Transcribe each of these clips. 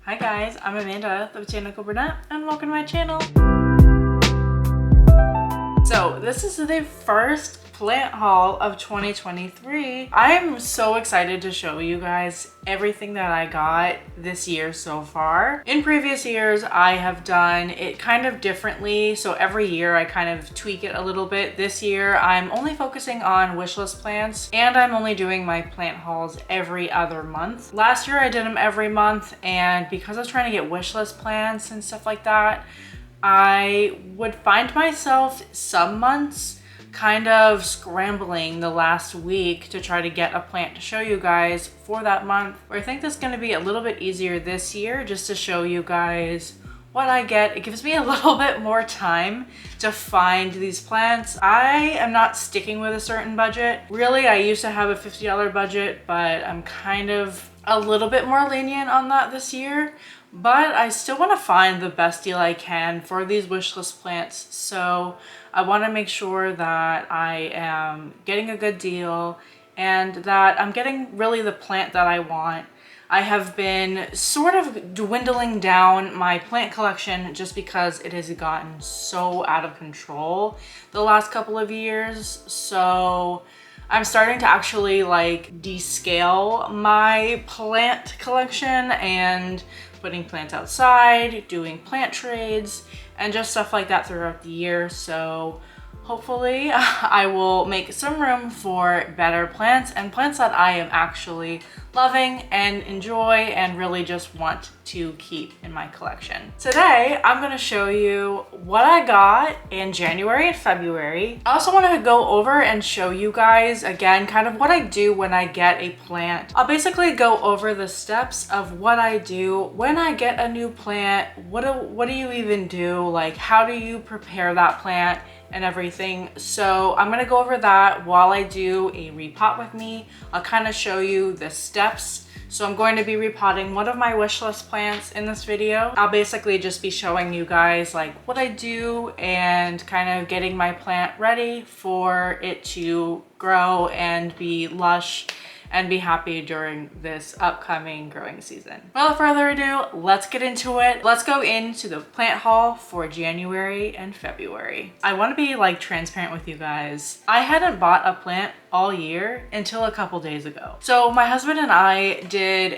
Hi guys, I'm Amanda, the Botanical Brunette, and welcome to my channel. So this is the first plant haul of 2023. I'm so excited to show you guys everything that I got this year so far. In previous years, I have done it kind of differently. So every year I kind of tweak it a little bit. This year, I'm only focusing on wishlist plants and I'm only doing my plant hauls every other month. Last year I did them every month, and because I was trying to get wishlist plants and stuff like that, I would find myself some months kind of scrambling the last week to try to get a plant to show you guys for that month. Where I think that's going to be a little bit easier this year, just to show you guys what I get. It gives me a little bit more time to find these plants. I am not sticking with a certain budget. Really, I used to have a $50 budget, but I'm kind of a little bit more lenient on that this year. But I still want to find the best deal I can for these wishlist plants. So I want to make sure that I am getting a good deal and that I'm getting really the plant that I want. I have been sort of dwindling down my plant collection just because it has gotten so out of control the last couple of years. So I'm starting to actually like descale my plant collection and putting plants outside, doing plant trades, and just stuff like that throughout the year. So hopefully I will make some room for better plants and plants that I am actually loving and enjoy and really just want to keep in my collection. Today, I'm gonna show you what I got in January and February. I also want to go over and show you guys again kind of what I do when I get a plant. I'll basically go over the steps of what I do when I get a new plant. What do you even do? Like, how do you prepare that plant and everything? So I'm gonna go over that while I do a repot with me. I'll kind of show you the steps. So I'm going to be repotting one of my wishlist plants in this video. I'll basically just be showing you guys like what I do and kind of getting my plant ready for it to grow and be lush and be happy during this upcoming growing season. Without further ado, let's get into it. Let's go into the plant haul for January and February. I want to be like transparent with you guys. I hadn't bought a plant all year until a couple days ago. So my husband and I did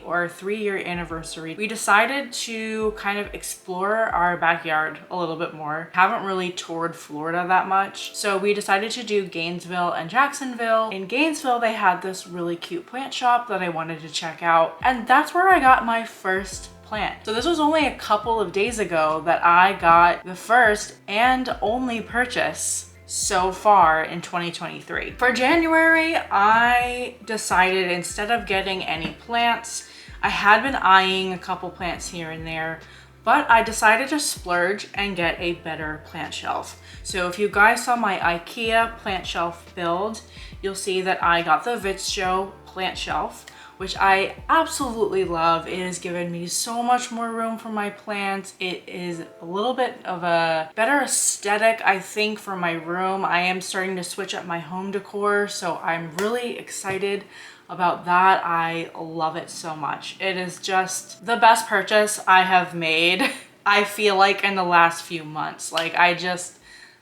our 3-year anniversary. We decided to kind of explore our backyard a little bit more. Haven't really toured Florida that much. So we decided to do Gainesville and Jacksonville. In Gainesville, they had this really cute plant shop that I wanted to check out. And that's where I got my first plant. So this was only a couple of days ago that I got the first and only purchase so far in 2023. For January, I decided instead of getting any plants, I had been eyeing a couple plants here and there, but I decided to splurge and get a better plant shelf. So if you guys saw my IKEA plant shelf build, you'll see that I got the Vitsjo plant shelf, which I absolutely love. It has given me so much more room for my plants. It is a little bit of a better aesthetic, I think, for my room. I am starting to switch up my home decor, so I'm really excited about that. I love it so much. It is just the best purchase I have made, I feel like, in the last few months. Like, I just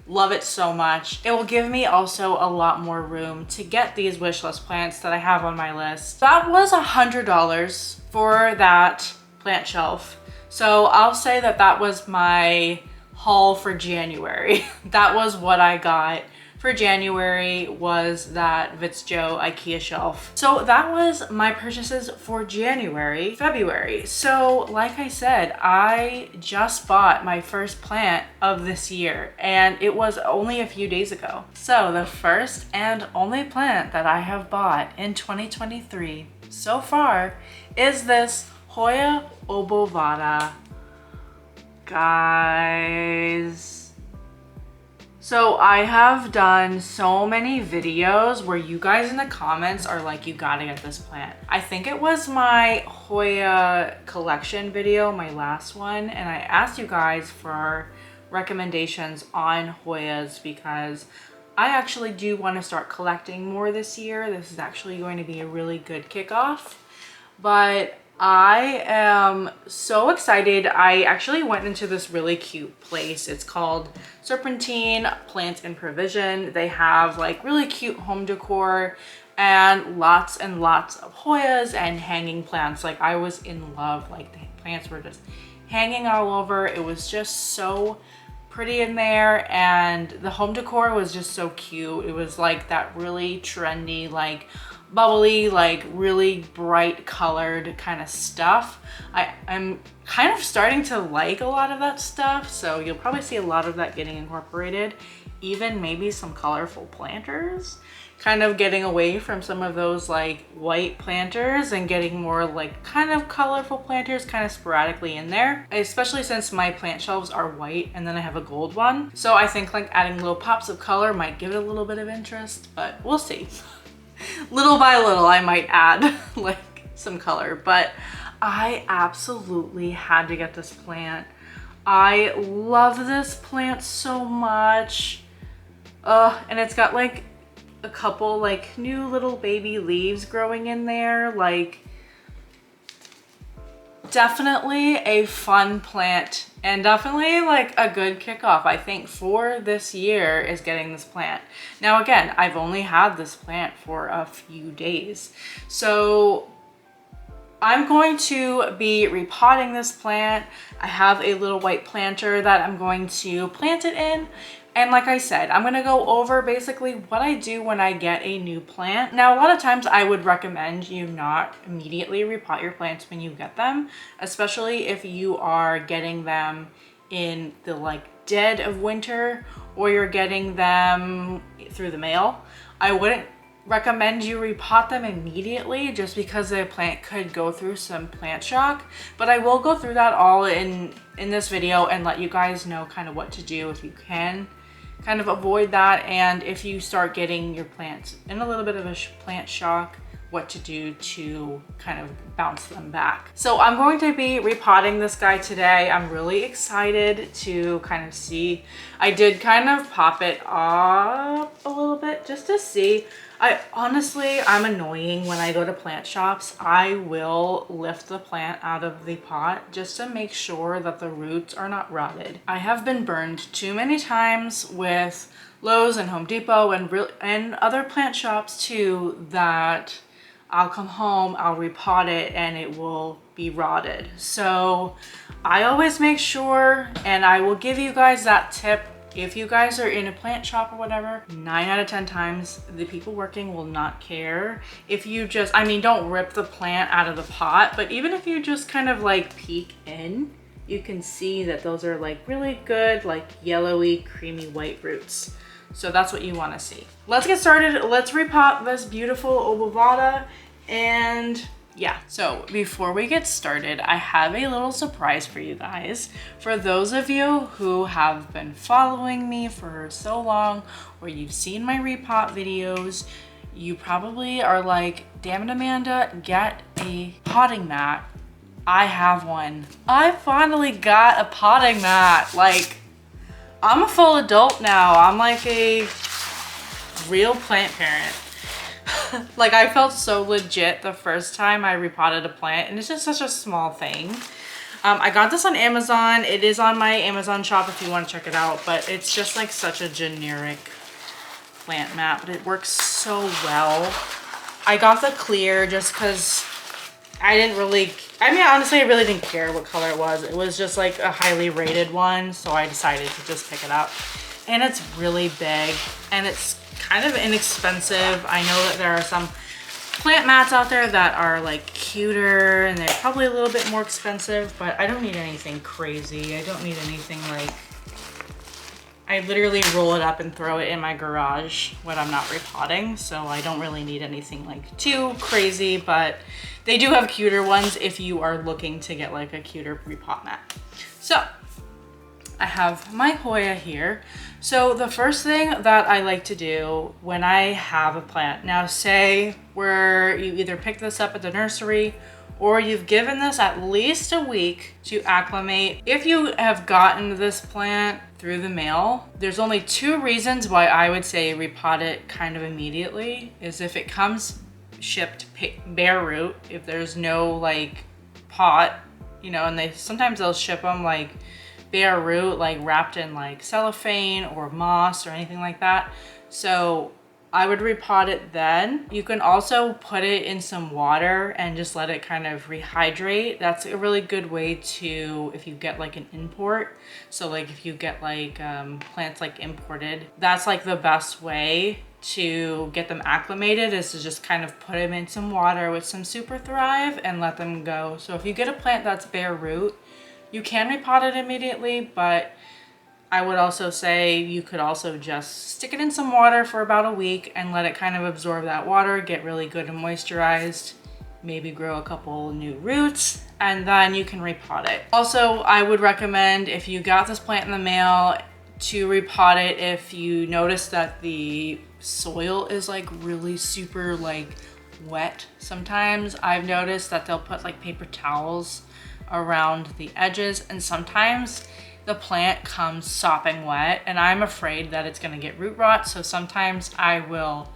love it so much. It will give me also a lot more room to get these wishlist plants that I have on my list. That was $100 for that plant shelf. So I'll say that that was my haul for January. That was what I got for January, was that Vitsjo IKEA shelf. So that was my purchases for January. February. So like I said, I just bought my first plant of this year and it was only a few days ago. So the first and only plant that I have bought in 2023 so far is this Hoya obovata. Guys, so I have done so many videos where you guys in the comments are like, you gotta get this plant. I think it was my Hoya collection video, my last one, and I asked you guys for recommendations on Hoyas because I actually do want to start collecting more this year. This is actually going to be a really good kickoff. But I am so excited. I actually went into this really cute place. It's called Serpentine Plant and Provision. They have like really cute home decor and lots of Hoyas and hanging plants. Like I was in love. Like the plants were just hanging all over. It was just so pretty in there, and the home decor was just so cute. It was like that really trendy, like bubbly, like really bright colored kind of stuff. I'm kind of starting to like a lot of that stuff, so you'll probably see a lot of that getting incorporated. Even maybe some colorful planters, kind of getting away from some of those like white planters and getting more like kind of colorful planters kind of sporadically in there, especially since my plant shelves are white and then I have a gold one. So I think like adding little pops of color might give it a little bit of interest, but we'll see. Little by little I might add like some color, but I absolutely had to get this plant. I love this plant so much. And it's got like a couple like new little baby leaves growing in there. Like definitely a fun plant and definitely like a good kickoff, I think, for this year is getting this plant. Now again, I've only had this plant for a few days, so I'm going to be repotting this plant. I have a little white planter that I'm going to plant it in. And like I said, I'm gonna go over basically what I do when I get a new plant. Now, a lot of times I would recommend you not immediately repot your plants when you get them, especially if you are getting them in the like dead of winter or you're getting them through the mail. I wouldn't recommend you repot them immediately just because the plant could go through some plant shock, but I will go through that all in this video and let you guys know kind of what to do if you can kind of avoid that, and if you start getting your plants in a little bit of a plant shock, what to do to kind of bounce them back. So I'm going to be repotting this guy today. I'm really excited to kind of see. I did kind of pop it up a little bit just to see. I'm annoying when I go to plant shops. I will lift the plant out of the pot just to make sure that the roots are not rotted. I have been burned too many times with Lowe's and Home Depot and other plant shops too, that I'll come home, I'll repot it, and it will be rotted. So I always make sure, and I will give you guys that tip. If you guys are in a plant shop or whatever, 9 out of 10 times, the people working will not care. If you just, I mean, don't rip the plant out of the pot, but even if you just kind of like peek in, you can see that those are like really good, like yellowy, creamy white roots. So that's what you want to see. Let's get started. Let's repot this beautiful obovata. And yeah, so before we get started, I have a little surprise for you guys. For those of you who have been following me for so long, or you've seen my repot videos, you probably are like, damn it, Amanda, get a potting mat. I have one. I finally got a potting mat. Like, I'm a full adult now. I'm like a real plant parent. Like, I felt so legit the first time I repotted a plant, and it's just such a small thing. I got this on Amazon. It is on my Amazon shop if you want to check it out, but it's just like such a generic plant mat, but it works so well. I got the clear just because I didn't really, I mean, honestly, I really didn't care what color it was. It was just like a highly rated one, so I decided to just pick it up. And it's really big, and it's kind of inexpensive. I know that there are some plant mats out there that are like cuter and they're probably a little bit more expensive, but I don't need anything crazy. I don't need anything like, I literally roll it up and throw it in my garage when I'm not repotting, so I don't really need anything like too crazy, but they do have cuter ones if you are looking to get like a cuter repot mat. So I have my Hoya here. So the first thing that I like to do when I have a plant, now say where you either pick this up at the nursery or you've given this at least a week to acclimate. If you have gotten this plant through the mail, there's only 2 reasons why I would say repot it kind of immediately. Is if it comes shipped bare root, if there's no like pot, you know, and sometimes they'll ship them like bare root, like wrapped in like cellophane or moss or anything like that. So I would repot it then. You can also put it in some water and just let it kind of rehydrate. That's a really good way to, if you get like an import. So like if you get like plants like imported, that's like the best way to get them acclimated, is to just kind of put them in some water with some Super Thrive and let them go. So if you get a plant that's bare root, you can repot it immediately, but I would also say you could also just stick it in some water for about a week and let it kind of absorb that water, get really good and moisturized, maybe grow a couple new roots, and then you can repot it. Also, I would recommend, if you got this plant in the mail, to repot it if you notice that the soil is like really super like wet. Sometimes I've noticed that they'll put like paper towels around the edges, and sometimes the plant comes sopping wet and I'm afraid that it's gonna get root rot. So sometimes I will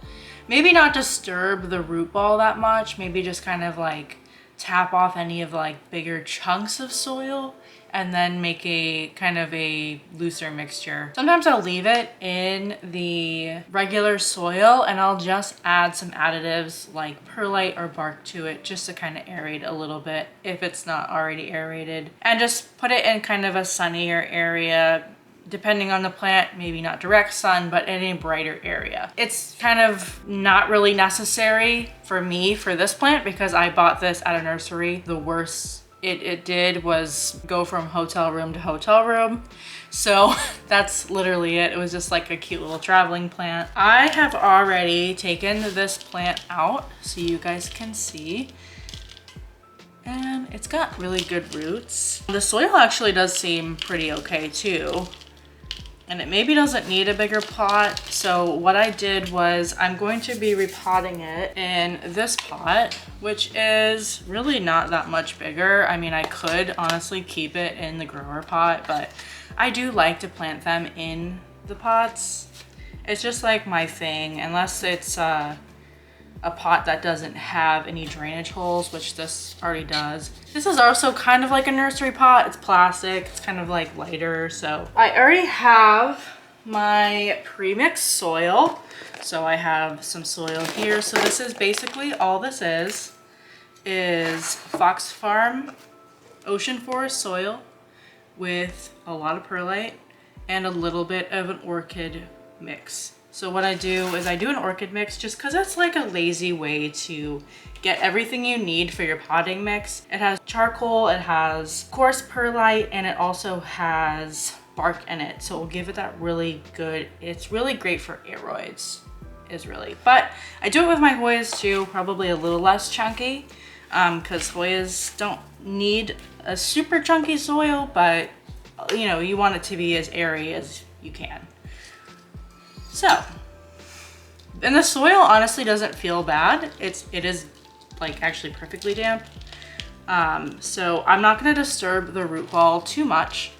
maybe not disturb the root ball that much, maybe just kind of like tap off any of the like bigger chunks of soil and then make a kind of a looser mixture. Sometimes I'll leave it in the regular soil and I'll just add some additives like perlite or bark to it just to kind of aerate a little bit if it's not already aerated. And just put it in kind of a sunnier area, depending on the plant, maybe not direct sun, but in a brighter area. It's kind of not really necessary for me for this plant because I bought this at a nursery. The worst it did was go from hotel room to hotel room. So that's literally it. It was just like a cute little traveling plant. I have already taken this plant out so you guys can see. And it's got really good roots. The soil actually does seem pretty okay too. And it maybe doesn't need a bigger pot. So what I did was I'm going to be repotting it in this pot, which is really not that much bigger. I mean, I could honestly keep it in the grower pot, but I do like to plant them in the pots. It's just like my thing, unless it's a pot that doesn't have any drainage holes, which this already does. This is also kind of like a nursery pot. It's plastic, it's kind of like lighter. So I already have my pre-mixed soil. So I have some soil here. So this is basically all this is Fox Farm Ocean Forest soil with a lot of perlite and a little bit of an orchid mix. So what I do is I do an orchid mix just because it's like a lazy way to get everything you need for your potting mix. It has charcoal, it has coarse perlite, and it also has bark in it. So it will give it that really good, it's really great for aeroids, is really. But I do it with my Hoyas too, probably a little less chunky because Hoyas don't need a super chunky soil, but you know, you want it to be as airy as you can. So, and the soil honestly doesn't feel bad. It is like actually perfectly damp. So I'm not gonna disturb the root ball too much.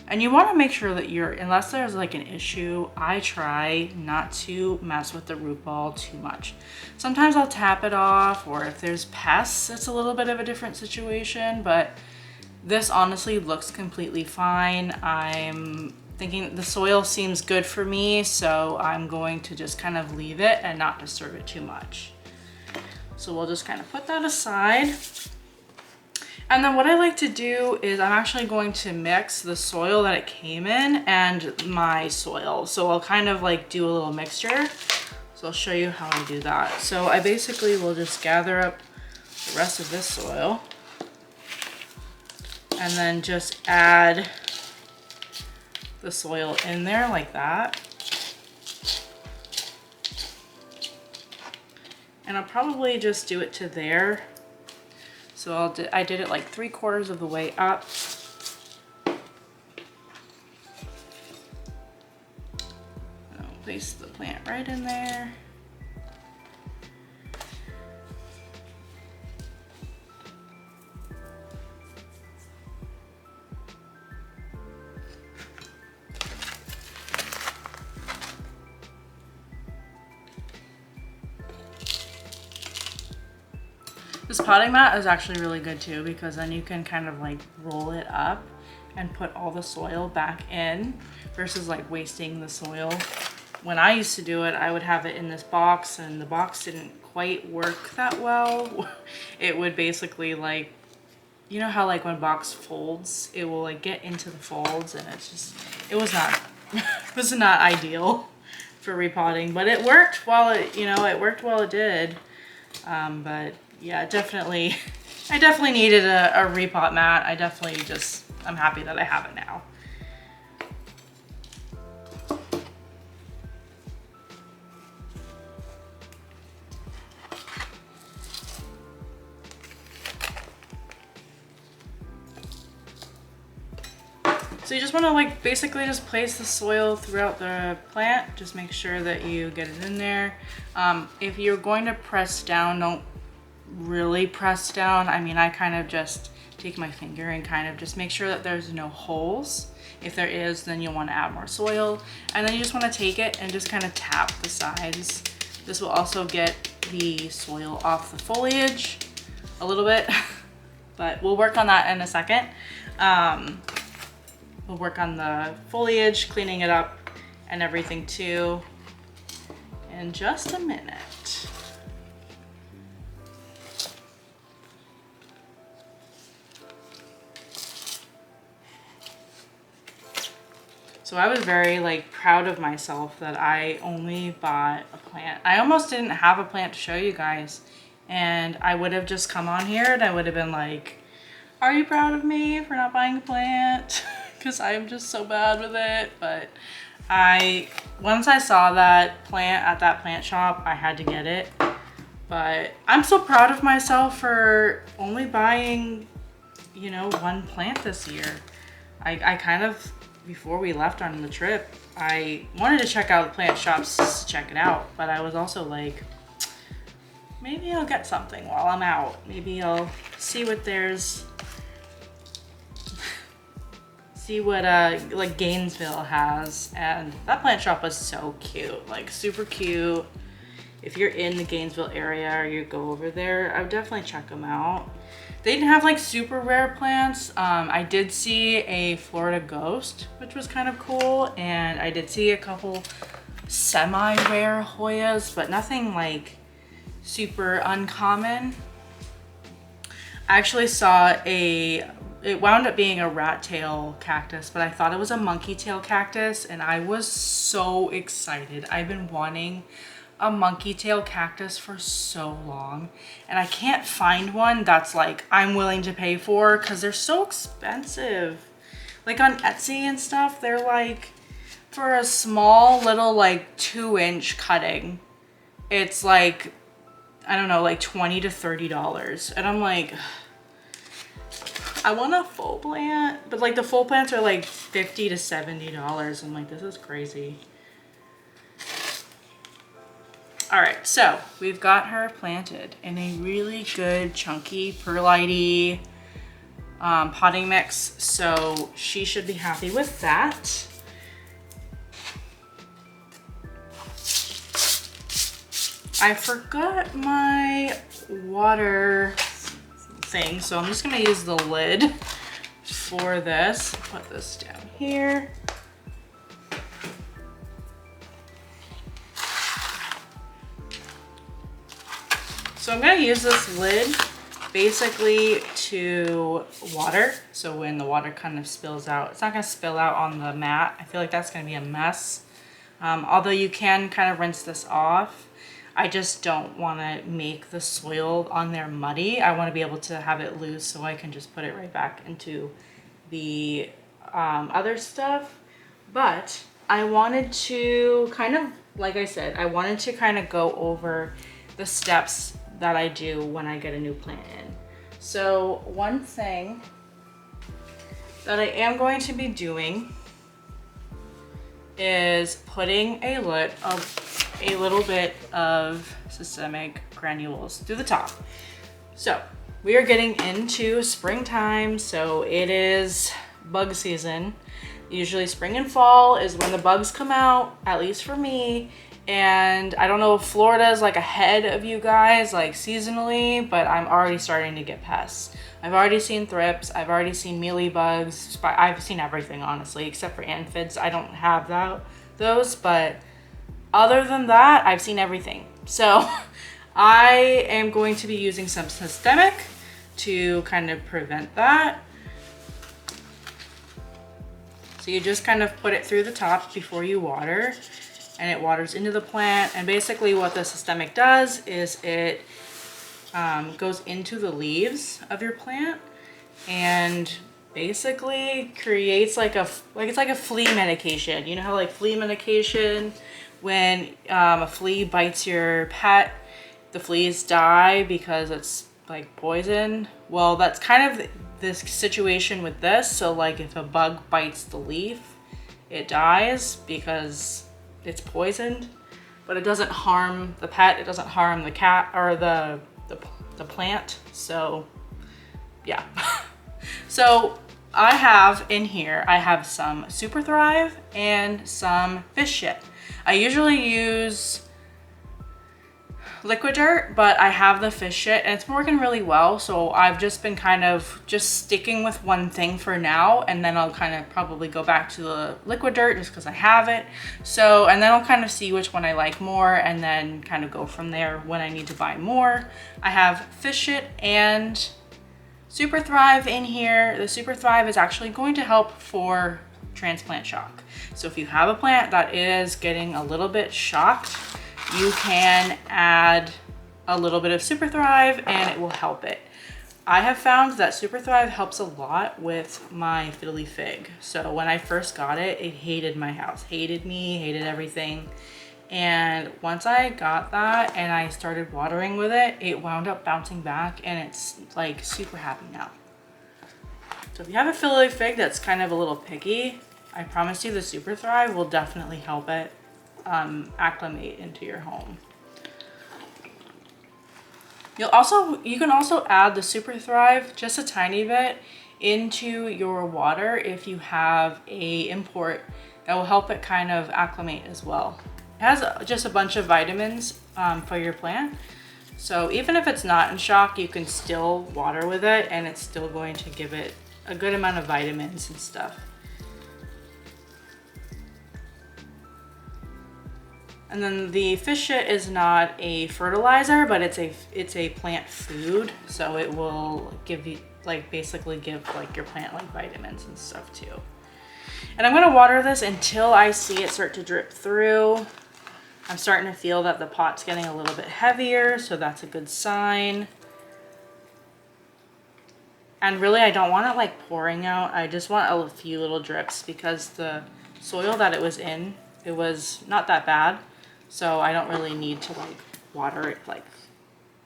And you wanna make sure that unless there's like an issue, I try not to mess with the root ball too much. Sometimes I'll tap it off, or if there's pests, it's a little bit of a different situation, but this honestly looks completely fine. I'm thinking the soil seems good for me, so I'm going to just kind of leave it and not disturb it too much. So we'll just kind of put that aside. And then what I like to do is I'm actually going to mix the soil that it came in and my soil. So I'll kind of like do a little mixture. So I'll show you how I do that. So I basically will just gather up the rest of this soil and then just add the soil in there like that. And I'll probably just do it to there. So I did it like 3/4 of the way up. I'll place the plant right in there. This potting mat is actually really good too, because then you can kind of like roll it up and put all the soil back in versus like wasting the soil. When I used to do it, I would have it in this box, and the box didn't quite work that well. It would basically like, you know how like when box folds, it will like get into the folds, and it's just, it was not, it was not ideal for repotting, but it worked while it, you know, it worked while it did. But yeah, definitely, I definitely needed a repot mat. I'm happy that I have it now. So you just want to like basically just place the soil throughout the plant. Just make sure that you get it in there. If you're going to press down, don't really press down. I mean, I kind of just take my finger and kind of just make sure that there's no holes. If there is, then you'll want to add more soil. And then you just want to take it and just kind of tap the sides. This will also get the soil off the foliage a little bit, but we'll work on that in a second. We'll work on the foliage, cleaning it up and everything too in just a minute. So I was very like proud of myself that I only bought a plant. I almost didn't have a plant to show you guys, and I would have just come on here and I would have been like, are you proud of me for not buying a plant? Because I'm just so bad with it. But once I saw that plant at that plant shop, I had to get it. But I'm so proud of myself for only buying, you know, one plant this year. I kind of, before we left on the trip, I wanted to check out the plant shops to check it out, but I was also like, maybe I'll get something while I'm out. Maybe I'll see what there's, see what like Gainesville has. And that plant shop was so cute, like super cute. If you're in the Gainesville area or you go over there, I would definitely check them out. They didn't have like super rare plants. I did see a Florida Ghost, which was kind of cool. And I did see a couple semi-rare Hoyas, but nothing like super uncommon. I actually saw it wound up being a rat tail cactus, but I thought it was a monkey tail cactus, and I was so excited. I've been wanting a monkey tail cactus for so long, and I can't find one that's like I'm willing to pay for, because they're so expensive. Like on Etsy and stuff, they're like, for a small little like 2-inch cutting, it's like, I don't know, like $20 to $30. And I'm like, I want a full plant, but like the full plants are like $50 to $70. I'm like, this is crazy. All right, so we've got her planted in a really good chunky perlite potting mix, so she should be happy with that. I forgot my water thing, so I'm just gonna use the lid for this. Put this down here. So I'm gonna use this lid basically to water. So when the water kind of spills out, it's not gonna spill out on the mat. I feel like that's gonna be a mess. Although you can kind of rinse this off. I just don't wanna make the soil on there muddy. I wanna be able to have it loose so I can just put it right back into the other stuff. But I wanted to kind of, like I said, I wanted to kind of go over the steps that I do when I get a new plant in. So one thing that I am going to be doing is putting a little bit of systemic granules through the top. So we are getting into springtime, so it is bug season. Usually spring and fall is when the bugs come out, at least for me, And I don't know if Florida is like ahead of you guys, like seasonally, but I'm already starting to get pests. I've already seen thrips, I've already seen mealybugs, I've seen everything honestly, except for aphids. I don't have those, but other than that, I've seen everything. So I am going to be using some systemic to kind of prevent that. So you just kind of put it through the top before you water, and it waters into the plant. And basically what the systemic does is it goes into the leaves of your plant and basically creates like it's like a flea medication. You know how like flea medication, when a flea bites your pet, the fleas die because it's like poison? Well, that's kind of this situation with this. So like if a bug bites the leaf, it dies because it's poisoned, but it doesn't harm the pet, it doesn't harm the cat or the plant. So yeah. So I have in here, I have some Super Thrive and some fish shit. I usually use liquid dirt, but I have the fish shit and it's working really well. So I've just been kind of just sticking with one thing for now, and then I'll kind of probably go back to the liquid dirt just because I have it. So, and then I'll kind of see which one I like more and then kind of go from there when I need to buy more. I have fish shit and Super Thrive in here. The Super Thrive is actually going to help for transplant shock. So if you have a plant that is getting a little bit shocked, you can add a little bit of Super Thrive and it will help it. I have found that Super Thrive helps a lot with my fiddly fig. So when I first got it, it hated my house, hated me, hated everything. And once I got that and I started watering with it, it wound up bouncing back and it's like super happy now. So if you have a fiddly fig that's kind of a little picky, I promise you the Super Thrive will definitely help it acclimate into your home. You can also add the Super Thrive just a tiny bit into your water if you have a import. That will help it kind of acclimate as well. It has just a bunch of vitamins for your plant. So even if it's not in shock, you can still water with it and it's still going to give it a good amount of vitamins and stuff. And then the fish shit is not a fertilizer, but it's a plant food. So it will give you basically give your plant vitamins and stuff too. And I'm gonna water this until I see it start to drip through. I'm starting to feel that the pot's getting a little bit heavier, so that's a good sign. And really I don't want it pouring out. I just want a few little drips because the soil that it was in, it was not that bad. So I don't really need to water it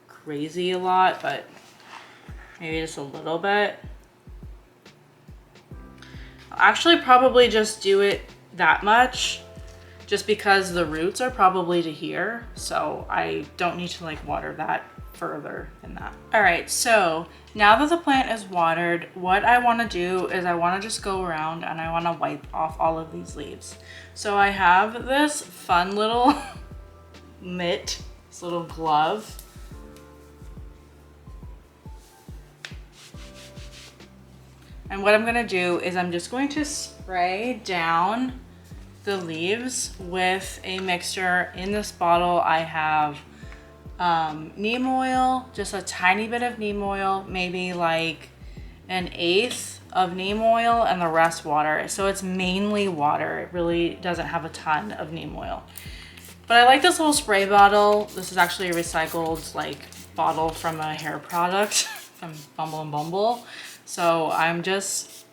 crazy a lot, but maybe just a little bit. I'll actually probably just do it that much just because the roots are probably to here. So I don't need to water that further than that. All right, so now that the plant is watered, what I want to do is I want to just go around and I want to wipe off all of these leaves. So I have this fun little mitt, this little glove. And what I'm going to do is I'm just going to spray down the leaves with a mixture. In this bottle I have neem oil, just a tiny bit of neem oil, maybe an eighth of neem oil, and the rest water. So it's mainly water. It really doesn't have a ton of neem oil. But I like this little spray bottle. This is actually a recycled bottle from a hair product from Bumble and Bumble. So I'm just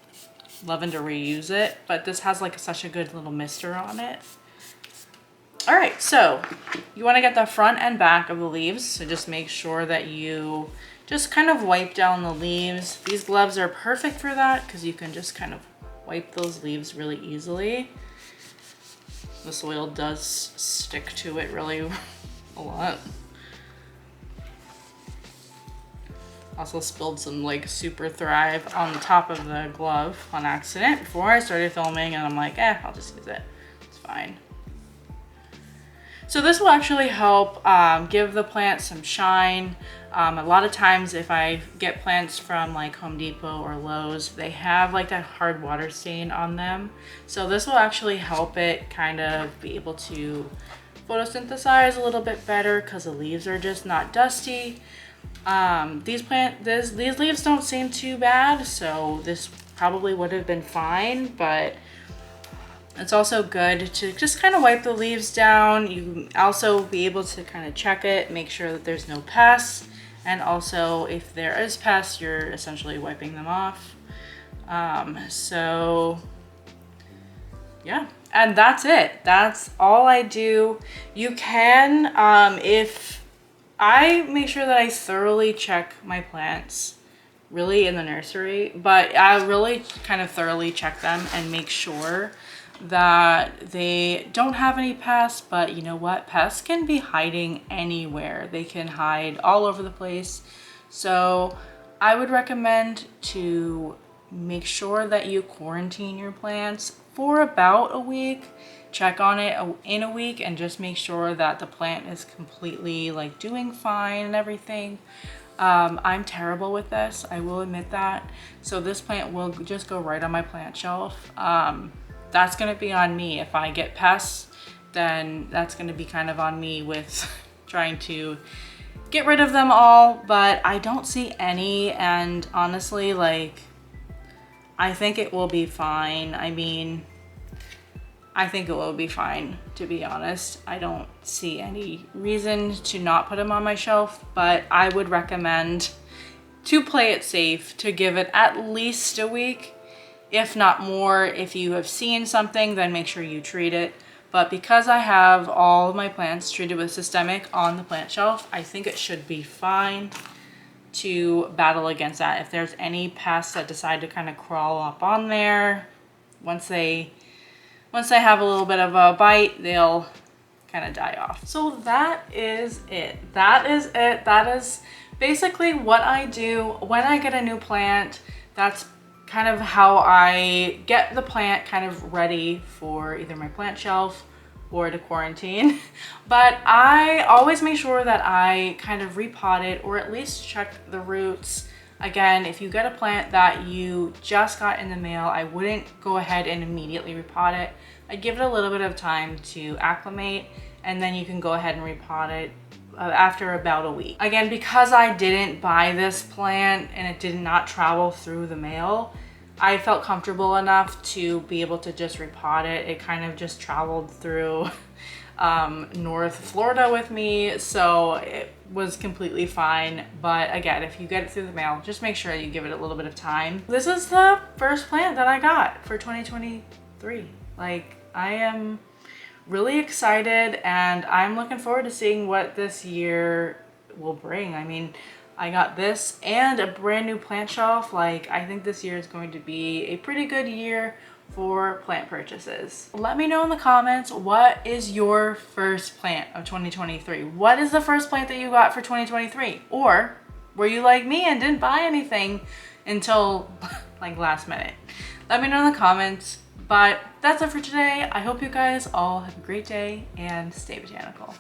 loving to reuse it, but this has such a good little mister on it. All right, so you want to get the front and back of the leaves. So just make sure that you just kind of wipe down the leaves. These gloves are perfect for that because you can just kind of wipe those leaves really easily. The soil does stick to it really a lot. Also spilled some Super Thrive on the top of the glove on accident before I started filming, and I'm I'll just use it. It's fine. So this will actually help give the plant some shine. A lot of times if I get plants from like Home Depot or Lowe's, they have like that hard water stain on them. So this will actually help it kind of be able to photosynthesize a little bit better because the leaves are just not dusty. These leaves don't seem too bad, so this probably would have been fine, but it's also good to just kind of wipe the leaves down. You also be able to kind of check it, make sure that there's no pests, and also if there is pests, you're essentially wiping them off. So yeah, and that's it. That's all I do. You can, if I make sure that I thoroughly check my plants really in the nursery, but I really kind of thoroughly check them and make sure that they don't have any pests. But you know what? Pests can be hiding anywhere. They can hide all over the place. So I would recommend to make sure that you quarantine your plants for about a week. Check on it in a week and just make sure that the plant is completely like doing fine and everything. I'm terrible with this, I will admit that. So this plant will just go right on my plant shelf. That's gonna be on me. If I get pests, then that's gonna be kind of on me with trying to get rid of them all, but I don't see any, and honestly, like, I think it will be fine. I mean, I think it will be fine, to be honest. I don't see any reason to not put them on my shelf, but I would recommend to play it safe, to give it at least a week, if not more. If you have seen something, then make sure you treat it. But because I have all of my plants treated with systemic on the plant shelf, I think it should be fine to battle against that. If there's any pests that decide to kind of crawl up on there, once they have a little bit of a bite, they'll kind of die off. So that is it. That is basically what I do when I get a new plant. That's kind of how I get the plant kind of ready for either my plant shelf or to quarantine. But I always make sure that I kind of repot it, or at least check the roots. Again, if you get a plant that you just got in the mail, I wouldn't go ahead and immediately repot it. I'd give it a little bit of time to acclimate, and then you can go ahead and repot it after about a week. Again, because I didn't buy this plant and it did not travel through the mail, I felt comfortable enough to be able to just repot it. It kind of just traveled through North Florida with me, so it was completely fine. But again, if you get it through the mail, just make sure you give it a little bit of time. This is the first plant that I got for 2023. Like, I am really excited, and I'm looking forward to seeing what this year will bring. I mean, I got this and a brand new plant shelf. Like, I think this year is going to be a pretty good year for plant purchases. Let me know in the comments, what is your first plant of 2023? What is the first plant that you got for 2023? Or were you like me and didn't buy anything until like last minute? Let me know in the comments. But that's it for today. I hope you guys all have a great day and stay botanical.